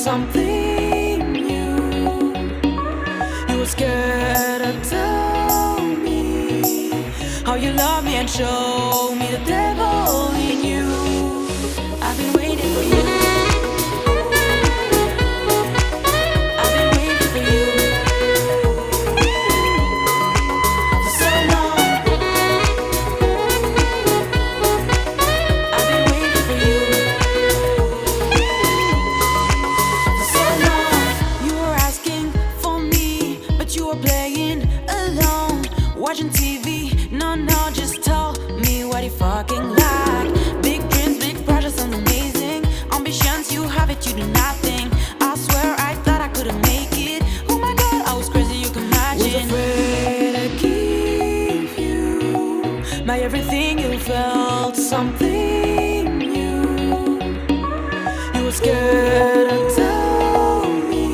something new. You were scared to tell me how you love me and show me the devil in you. I've been waiting for you. I've been waiting for you for so long. I've been waiting for you for so long. You were asking for me, but you were playing alone, watching TV. No, just tell me what you fucking like. Big dreams, big projects, sounds amazing. Ambitions, you have it, you do nothing. I swear I thought I couldn't make it. Oh my god, I was crazy, you can imagine. Was afraid I give you my everything, you felt something new. You were scared to tell me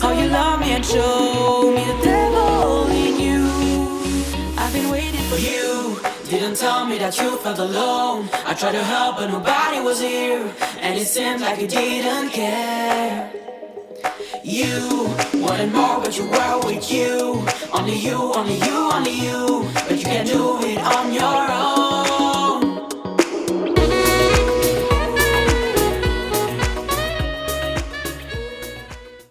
how you love me and show me the devil in you. I've been waiting for you. Didn't tell me that you felt alone. I tried to help but nobody was here, and it seemed like you didn't care. You wanted more but you were with you. Only you, only you, only you. But you can't do it on